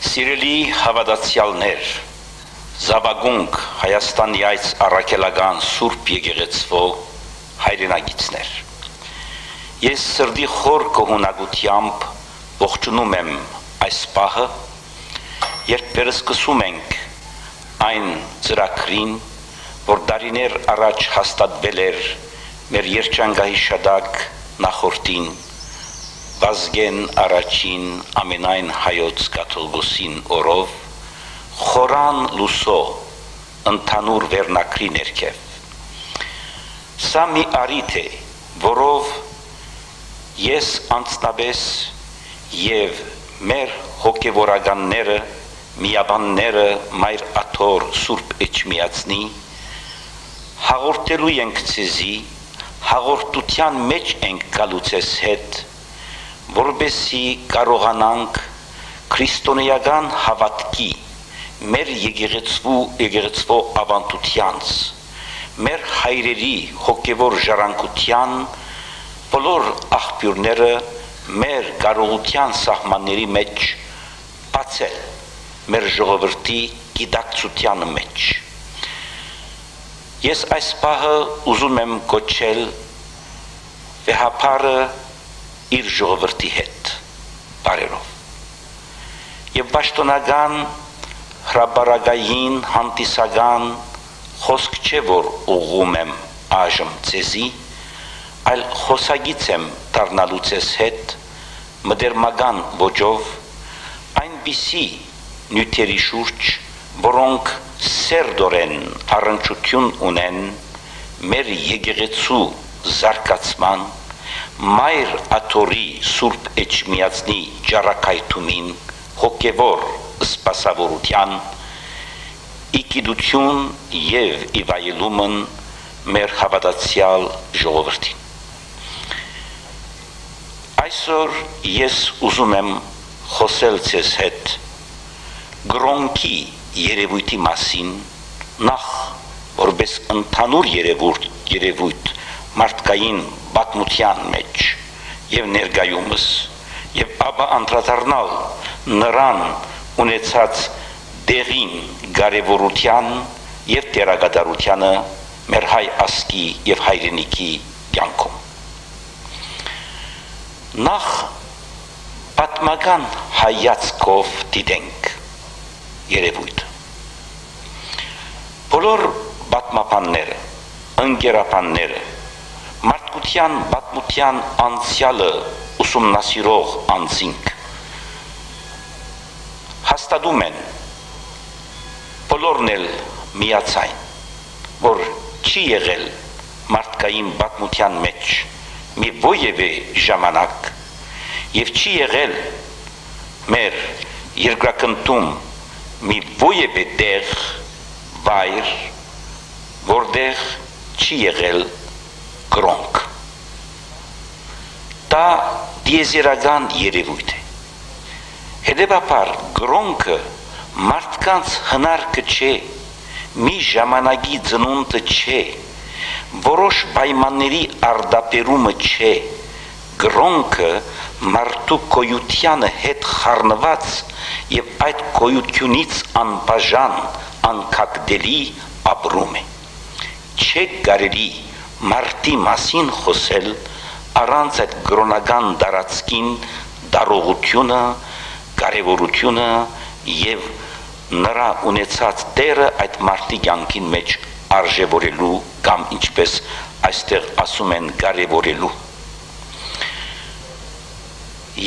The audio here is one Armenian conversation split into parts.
Սիրելի հավատացյալներ, Զավագունք Հայաստանի այս առաքելական Սուրբ Եկեղեցվո հայրենագիցներ, ես սրդի խոր կողունակությամբ ողջունում եմ այս պահը, երբ վերսկսում ենք այն ծրագրին, որ դարիներ առաջ հաստատվել էր մեր երջանկահիշադակ նախորդին, Վազգեն առաջին ամենայն հայոց կաթողիկոսին օրով, խորան լուսո ընդհանուր վերնակրի ներքև։ Սա մի առիթ է, որով ես անձնապես և մեր հոգևորականները, միաբանները Մայր Աթոր Սուրբ Էջմիածնի հաղորդելու ենք ցեզի, հաղորդության մեջ ենք գալու ցեզ հետ, որպեսզի կարողանանք քրիստոնեական հավատքի, մեր եկեղեցվո ավանդությանց, մեր հայրերի հոգևոր ժառանգության բոլոր աղբյուրները մեր կարողության սահմանների մեջ բացել, մեր ժողովրդի գիտակցության մեջ։ Ես այս պահը ուզում եմ կոչել վեհապարը իր ժողովրդի հետ, բարերով, և պաշտոնական հրապարակային հանդիսական խոսք չէ, որ ուղղում եմ այժմ ցեզի, այլ խոսագիծ եմ դառնալու ցեզ հետ մտերմական ոճով այնպիսի նյութերի շուրջ, որոնք սերտորեն առնչություն ունեն մեր եկեղեցու զարգացման, Մայր Աթորի Սուրբ Էջմիածնի ճառագայթումին, հոգևոր սպասավորության, իգիտություն և իվայելումն մեր հավատացյալ ժողովրդին։ Այսօր ես ուզում եմ խոսել ցեզ հետ գրոնքի երևույթի մասին, նախ որպես ընդհանուր երևույթ մարդկային պատմության մեջ և ներկայումս, և ապա անդրադառնալ նրան ունեցած դեղին կարևորության և դերակատարությանը մեր հայ ազգի և հայրենիքի կյանքում։ Նախ պատմական հայացքով դիտենք երևույթը։ Բոլոր պատմաբանները, ընկերաբանները, մարդկության պատմության անցյալը ուսումնասիրող անձինք հաստատում են, բոլորն էլ միացայն, որ չի եղել մարդկային պատմության մեջ մի որևէ ժամանակ և չի եղել մեր երկրակնքում մի որևէ տեղ, վայր, որտեղ չի եղել գրոնք։ Դա դիեզերական երևույթ է։ Հետևաբար գրոնքը մարդկանց հնարքը չէ, մի ժամանակի ծնունդը չէ, որոշ պայմանների արդապերումը չէ, գրոնքը մարդու գոյությանը հետ խառնված և այդ գոյությունից անբաժան, անկախտելի ապրում է։ Չէ կարելի մարդի մասին խոսել առանց այդ գրոնական տարածքին դարողությունը, կարևորությունը և նրա ունեցած դերը այդ մարդի կյանքին մեջ արժևորելու կամ ինչպես այստեղ ասում են կարևորելու։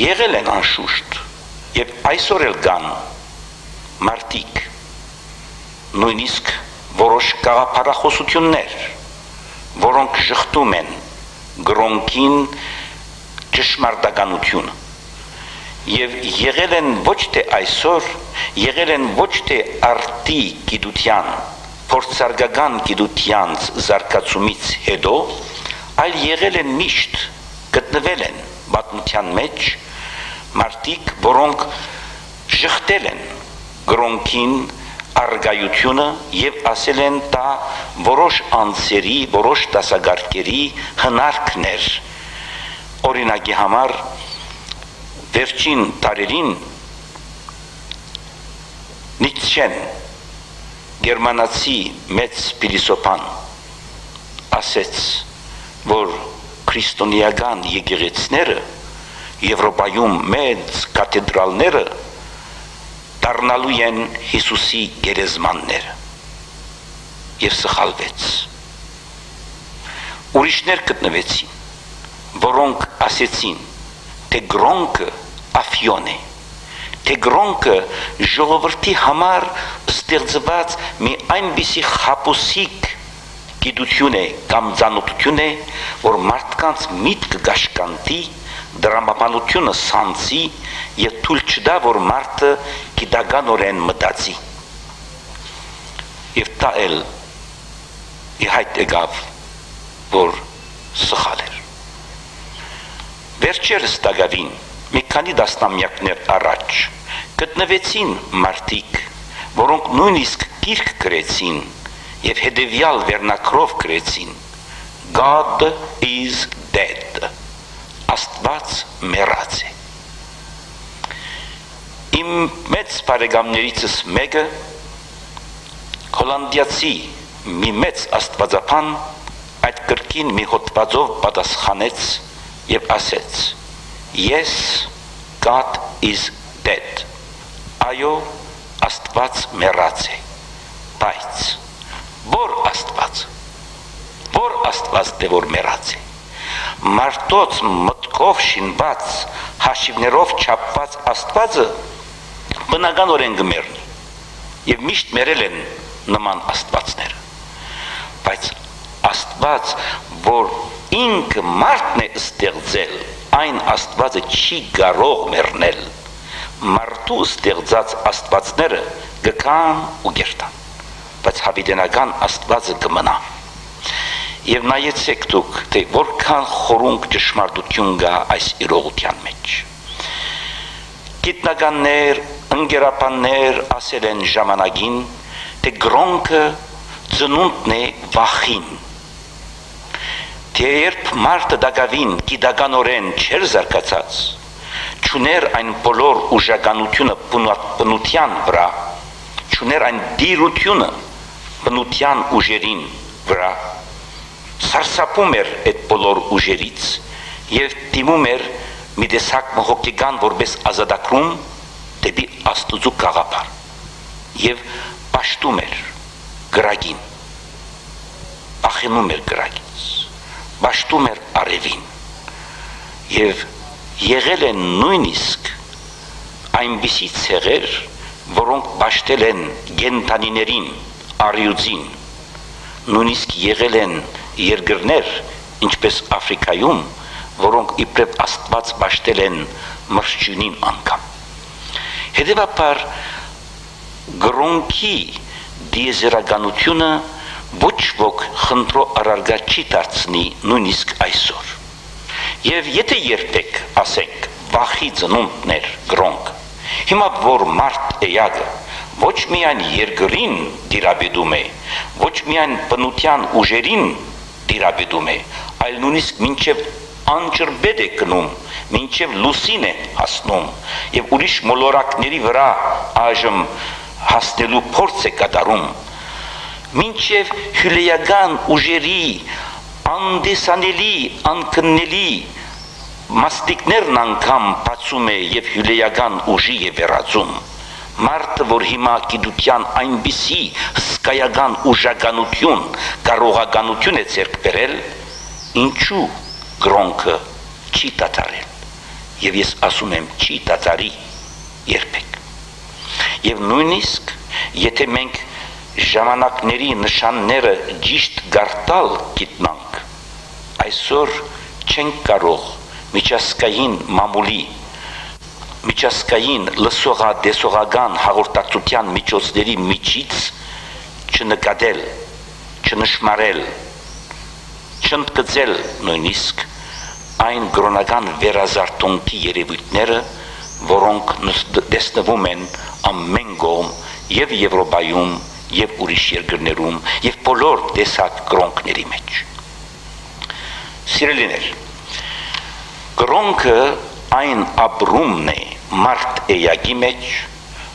Եղել են անշուշտ և այսօր էլ կան մարդիկ, նույնիսկ որոշ գաղափարախոսություններ, որոնք ժխտում են գրոնքին ճշմարտականությունը և եղել են ոչ թե այսօր, եղել են ոչ թե արդի գիտության, փորձարկական գիտության զարգացումից հետո, այլ եղել են միշտ, գտնվել են պատմության մեջ մարդիկ, որոնք ժխտել են գրոնքին արգայությունը և ասել են դա որոշ անձերի, որոշ դասակարգերի հնարքներ։ Օրինակի համար վերջին տարերին Նիցշեն, գերմանացի մեծ փիլիսոփան, ասեց, որ քրիստոնեական եկեղեցիները Եվրոպայում մեծ կաթեդրալները դառնալու են Հիսուսի գերեզմանները եւ սխալվեց։ Ուրիշներ գտնվեցին, որոնք ասեցին, թե գրոնքը աֆյոն է, թե գրոնքը ժողովրդի համար ստեղծված մի այնպիսի խապուսիկ գիտություն է կամ ծանոթություն է, որ մարդկանց միտքը գաշկանտի, դրամաբանությունը սանցի եւ թույլ չտա, որ մարդը գիտականորեն մտածի։ Եվ դա էլ իհայտ եկավ, որ սխալ էր։ Վերջերս տագավին, մի քանի տասնամյակներ առաջ, գտնվեցին մարդիկ, որոնք նույնիսկ գիրք գրեցին եւ հետեւյալ վերնակրով գրեցին. God is dead. Աստված մեռած է։ Իմ մեծ բարեկամներիցս մեկը հոլանդիացի մի մեծ աստվածապան այդ գրքին մի հոդվածով պատասխանեց եւ ասեց. Yes, God is dead. Այո, Աստված մեռած է։ Բայց որ Աստված դե որ մեռած է։ Մարդոց մտքով շինված հաշիվներով չափված Աստվածը բնականորեն կմեռնի եւ միշտ մեռել են նման Աստվածները, բայց Աստված, որ ինքը մարդն է ստեղծել, այն Աստվածը չի կարող մեռնել, մարդու ստեղծած Աստվածները գկան ու գերտան, բայց հավիտենական Աստվածը կմնա։ Եվ նայեցեք դուք, թե որքան խորունկ ճշմարտություն կա այս իրողության մեջ։ Գիտնականներ, ընկերապաններ ասել են ժամանակին, թե գրոնքը ծնունդն է վախին։ Թե երբ մարդը դակավին գիտականորեն չէր զարգացած, չուներ այն բոլոր ուժականությունը բնության վրա, չուներ այն դիրությունը բնության ուժերին վրա, սարսափում էր այդ բոլոր ուժերից եւ դիմում էր մի տեսակ մհոգեկան որպես ազատագրում դեպի Աստծո գաղափար եւ պաշտում էր գրագին, ախենում էր գրագից, պաշտում էր արևին եւ եղել են նույնիսկ այնպիսի ցեղեր, որոնք պաշտել են գենտանիներին, արյուծին, նույնիսկ եղել են երկրներ, ինչպես Աֆրիկայում, որոնք իբրև Աստված պաշտել են մրջյունին անգամ։ Հետևաբար գրոնքի դիեզերականությունը ոչ ոք խնդրո առարգա չի դարձնի նույնիսկ այսօր։ Եվ եթե երբեք ասենք վախի ծնունդներ գրոնք, հիմա որ մարդ էյագը ոչ միայն երկրին դիրաբեդում է, ոչ միայն բնության ուժերին դիրաբեդում է, այլ նույնիսկ մինչև անջրբեդ է գնում, մինչև լուսին է հասնում եւ ուրիշ մոլորակների վրա այժմ հասնելու փորձ է կատարում, մինչև հյուրեական ուժերի անդեսանելի, անկննելի մաստիկներն անգամ բացում է եւ հյուրեական ուժի է վերածում։ Մարդը, որ հիմա գիտության այնպիսի հսկայական ուժականություն, կարողականություն է ձեռք բերել, ինչու գրոնքը չի դադարել։ Եվ ես ասում եմ, չի դադարի երբեք։ Եվ նույնիսկ, եթե մենք ժամանակների նշանները ճիշտ գարտալ գիտնանք, այսօր չենք կարող միջազգային մամուլի, միջազգային լսողադեսողական հաղորդակցության միջոցների միջից չնկատել, չնշմարել, չընդգծել նույնիսկ այն գրոնական վերազարթոնքի երևույթները, որոնք տեսնվում են ամեն կողմ եւ Եվրոպայում, եւ ուրիշ երկրներում, եւ բոլոր տեսակ գրոնքների մեջ։ Սիրելիներ, գրոնքը այն ապրումն է մարդ էյակի մեջ,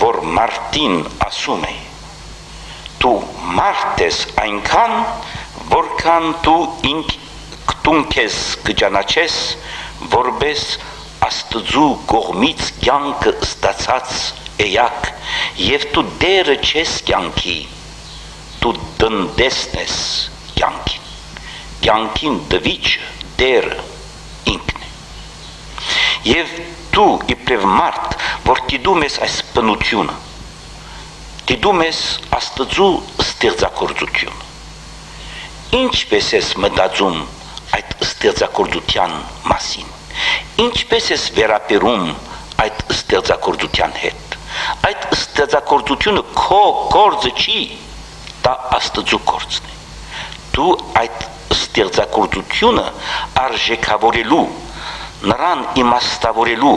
որ մարդին ասում է. «Դու մարդ ես այնքան, որքան դու ինքն քեզ կճանաչես, որպես Աստծու կողմից կյանքը ստացած էակ, եւ դու դերը չես կյանքի, դու դնդեսն ես կյանքին, կյանքին դվիճը դերը ինքն է, եւ դու իբրև մարդ, որ դիտում ես այս բնությունը, դիտում ես Աստծու ստեղծագործությունը, ինչպես ես մտածում այդ ստեղծագործության մասին, ինչպես ես վերաբերում այդ ստեղծագործության հետ, այդ ստեղծագործությունը քո գործը չի, դա Աստծու գործն է, դու այդ ստեղծագործությունը արժեքավորելու, նրան իմաստավորելու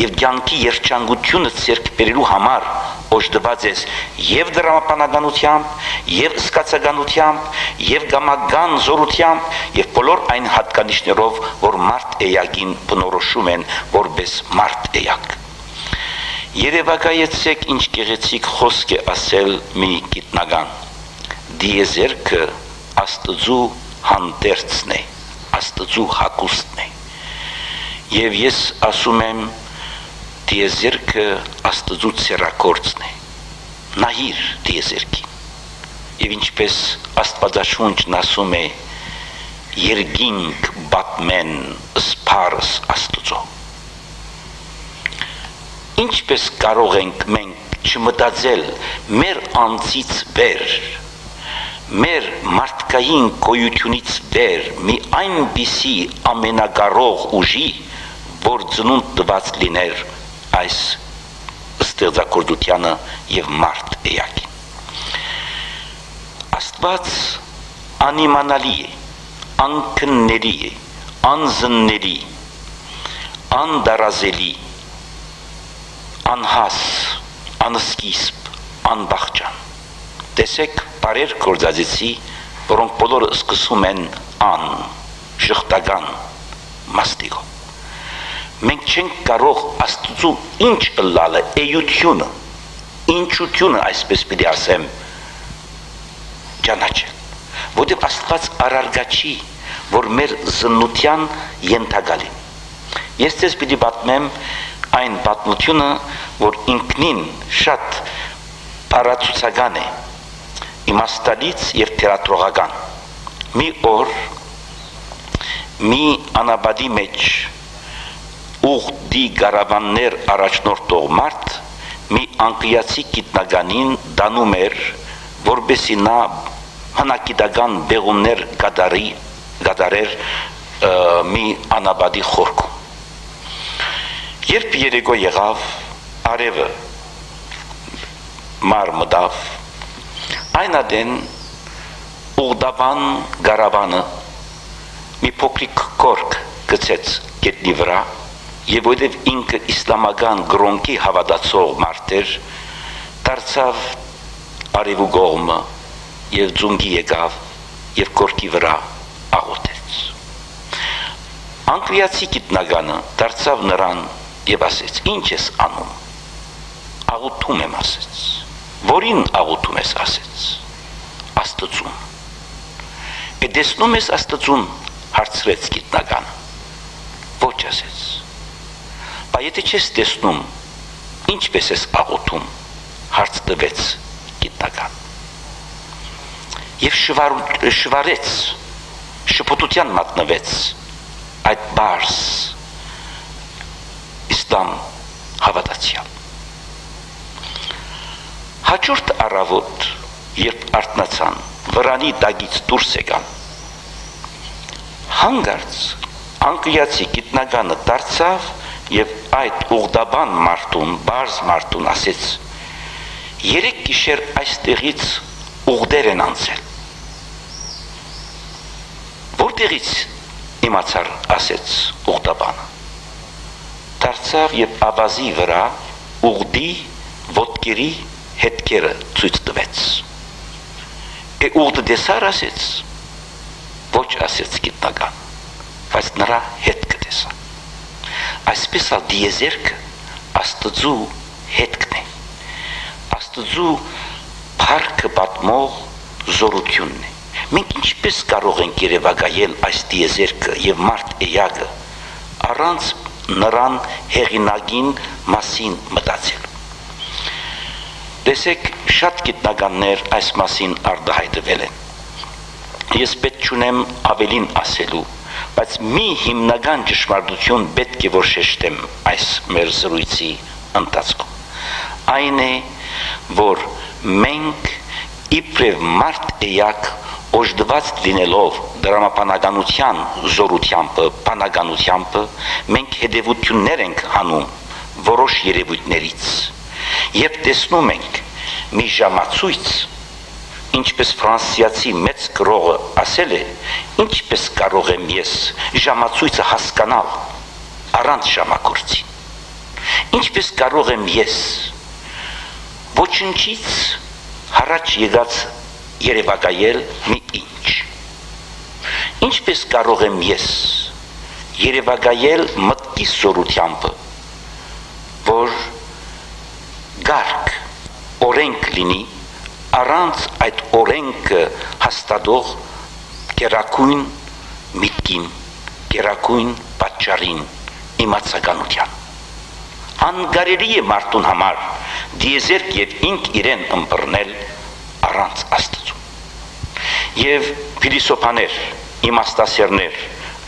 եւ կյանքի երջանկությունը ձեռք բերելու համար օժտված ես եւ դրամապանականությամբ, եւ սկացականությամբ, եւ գամական զորությամբ, եւ բոլոր այն հատկանիշներով, որ մարդ էակին բնորոշում են որպես մարդ էակ։ Երևակայեցեք ինչ գեղեցիկ խոսք է ասել մի գիտնական. դիեզերքը Աստծու հանդերձն է, Աստծու հագուստն է։ Եվ ես ասում եմ, դիեզերքը Աստծու ցերակորցն է, նայիր դիեզերքին, եւ ինչպես Աստվածաշունչն ասում է, երկինք բատմեն սփարս Աստծո։ Ինչպես կարող ենք մենք չմտածել մեր անձից վեր, մեր մարդկային գոյությունից վեր մի այնպիսի ամենագարող ուժի, որ ծնունդ տված լիներ այս ստեղծագործությանը եւ մարդ էակին։ Աստված անիմանալի է, անկնների է, անզնների, անդարազելի, անհաս, անսկիզբ, անբախճան։ Տեսեք բարեր գործածեցի, որոնք բոլորը սկսում են ան, շղթական, մաստիկով։ Մենք չենք կարող Աստծու ինչ ըլլալը, էությունը, ինչությունը, այսպես պիտի ասեմ, ճանաչել, որտեղ Աստված արարգա չի, որ մեր զննության ենթակա լինի։ Ես ձեզ պիտի պատմեմ այն պատմությունը, որ ինքնին շատ բառացուցական է, իմաստալից եւ թերատրողական։ Մի օր մի անաբադի մեջ ուղդի գարավաններ առաջնորդող մարդ մի անգլիացի գիտնականին դանում էր, որպեսզի նա հնագիտական բեղումներ կատարեր մի անաբադի խորքում։ Երբ երեկո եղավ, արևը մար մտավ, այն ադեն ուղդաբան գարավանը մի փոքրիկ կորք գցեց գետնի վրա, եւ որտեւ ինքը իսլամական գրոնքի հավատացող մարդ էր, դարձավ արևու կողմը եւ ձունգի եկավ եւ կորքի վրա աղոթեց։ Անգլիացի գիտնականը դարձավ նրան եւ ասեց. «Ինչ ես անում»։ «Աղոթում եմ», ասեց։ «Որին աղոթում ես», ասեց։ «Աստծուն»։ «Տեսնում ես Աստծուն», հարցրեց գիտնականը։ «Ոչ», ասեց։ «Բայց եթե չես տեսնում, ինչպես ես աղոթում», հարց տվեց գիտնական։ Եվ շվարեց, շփոթության մատնվեց այդ բարձ իսլամ հավատացյալ։ Հաջորդ առավոտ, երբ արթնացան, վրանի տակից դուրս եկան, հանկարծ անգլիացի գիտնականը դարձավ եւ այդ ուղդաբան մարդուն, բարձ մարդուն ասեց. «Երեք գիշեր այստեղից ուղդեր են անցել»։ «Որտեղից իմացար», ասեց ուղդաբանը։ Դարձավ եւ ավազի վրա ուղդի ոտքերի հետքերը ցույց տվեց։ Ուղդը տեսար, ասեց։ Ոչ, ասեց գիտնական, բայց նրա հետքը տեսա։ Այսպես ալ դիեզերքը Աստծու հետքն է։ Աստծու փառքը պատմող զորությունն է։ Մենք ինչպես կարող ենք երևակայել այս տիեզերքը եւ մարդ էակը առանց նրան հեղինակին մասին մտածելու։ Տեսեք, շատ գիտնականներ այս մասին արտահայտվել են։ Ես պետք չունեմ ավելին ասելու, բայց մի հիմնական ճշմարտություն պետք է որ շեշտեմ այս մեր զրույցի ընթացքում։ Այն է, որ մենք իբրև մարդ էակ օժտված լինելով դրամապանականության զորությամբ, մենք հետևություններ ենք հանում որոշ երևույթներից եւ տեսնում ենք մի ժամացույց, ինչպես ֆրանսիացի մեծ գրողը ասել է, ինչպես կարող եմ ես ժամացույցը հասկանալ առանց ժամակորցի, ինչպես կարող եմ ես ոչնչից հարաճ եկած երևակայել մի ինչ, ինչպես կարող եմ ես երևակայել մտքի զորությամբ, որ գարկ օրենք լինի առանց այդ օրենքը հաստատող գերակույն միտքին, գերակույն պատճառին, իմացականության։ Անգարելի է մարդուն համար դիեզերք եւ ինք իրեն ըմբռնել առանց Աստծու։ Եվ փիլիսոփաներ, իմաստասերներ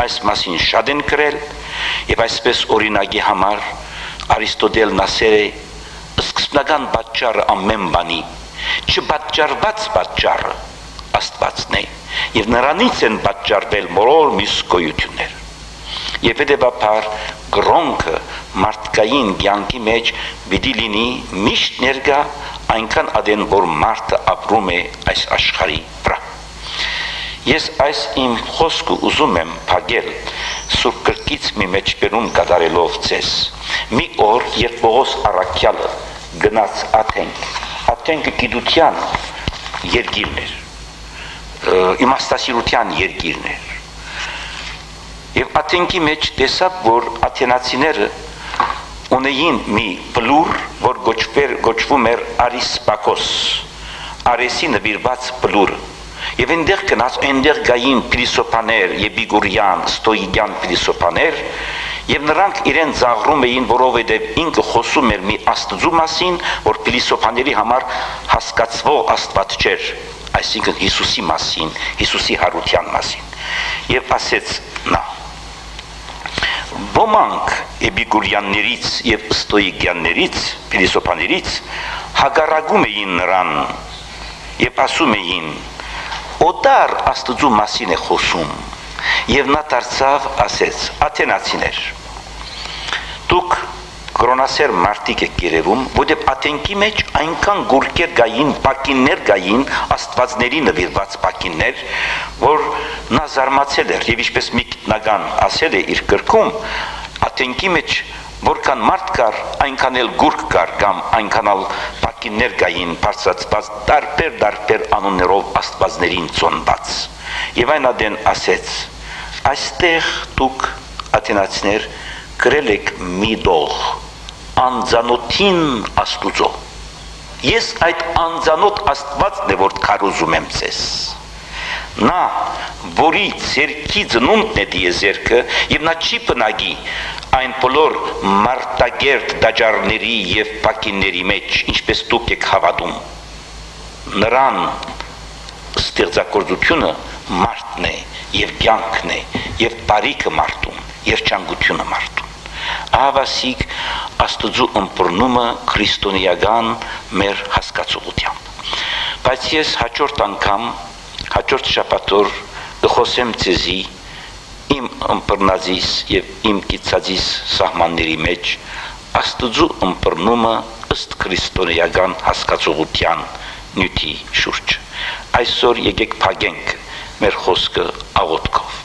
այս մասին շատ են գրել եւ այսպես օրինակի համար Արիստոտելն ասել է սկզբնական պատճառը ամեն բանի չպատճառված պատճառը Աստվածն է եւ նրանից են պատճառվել բոլոր մյուս գոյություններ եւ հետեւաբար գրոնքը մարդկային կյանքի մեջ պիտի լինի միշտ ներկա այնքան ադեն որ մարդը ապրում է այս աշխարհի վրա ես այս իմ խոսքը ուզում եմ փակել Սուրբ Գրքից մի մեջբերում կատարելով ձեզ մի օր երբ Պողոս առաքյալը գնաց Աթենք գիտության երկիրն էր, իմաստասիրության երկիրն էր։ Եվ Աթենքի մեջ տեսավ, որ աթենացիները ունեին մի բլուր, որ գոչվում էր Արիսպակոս, Արեսի նվիրված բլուրը։ Եվ այնտեղ գնաց, այնտեղ գային փիլիսոփաներ, Էպիկուրյան, Ստոիկյան փիլիսոփաներ, եւ նրանք իրեն զաղրում էին, որովհետեւ ինքը խոսում էր մի Աստծու մասին, որ փիլիսոփաների համար հասկացվող Աստված չէր, այսինքն Հիսուսի մասին, Հիսուսի հարության մասին։ Եվ ասեց նա. Ոմանք Էպիկուրյաններից եւ Ստոիկյաններից, փիլիսոփաներից հակառակում էին նրան եւ ասում էին. Օտար Աստծու մասին է խոսում։ Եվ նա դարձավ ասեց. Աթենացիներ, դուք կրոնասեր մարդիկ եք երևում, որտեղ Աթենքի մեջ այնքան գուրկեր գային, բակիններ գային, աստվածների նվիրված բակիններ, որ նա զարմացել էր, եւ ինչպես մի գիտնական ասել է իր գրքում, Աթենքի մեջ որքան մարդ կար, այնքան էլ գուրկ կար կամ այնքան էլ բակիններ գային, բարձրացված տարբեր անուններով աստվածներին ծոնված։ Եվ այն ադեն ասեց. Այստեղ դուք աթենացիներ գրել եք մի դող անձանոթին Աստուծո։ Ես այդ անձանոթ Աստվածն է որ քարոզում եմ ձեզ։ Նա, որի ցերքի ծնունդն է դիեզերքը, եւ նա չի բնագի այն բոլոր մարտագերտ դաջարների եւ բակինների մեջ, ինչպես դուք եք հավատում։ Նրան ստեղծագործությունը մարդն է եւ կյանքն է եւ բարիքը մարդուն եւ չանկությունը մարդուն ահավասիկ Աստծու ըմբռնումը քրիստոնեական մեր հասկացողությամբ բայց ես հաջորդ անգամ հաջորդ շաբաթօր կխոսեմ ձեզի իմ ըմբռնածիս եւ իմ կիցածիս սահմանների մեջ Աստծու ըմբռնումը ըստ քրիստոնեական հասկացողության նյութի շուրջ այսօր եկեք փակենք մեր խոսքը աղոթքով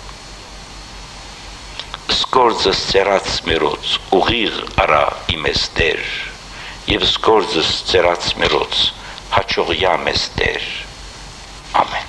Սկորձս ծերած մերոց ուղիղ արա իմես Տեր եւ սկորձս ծերած մերոց հաջողյա մեզ Տեր ամեն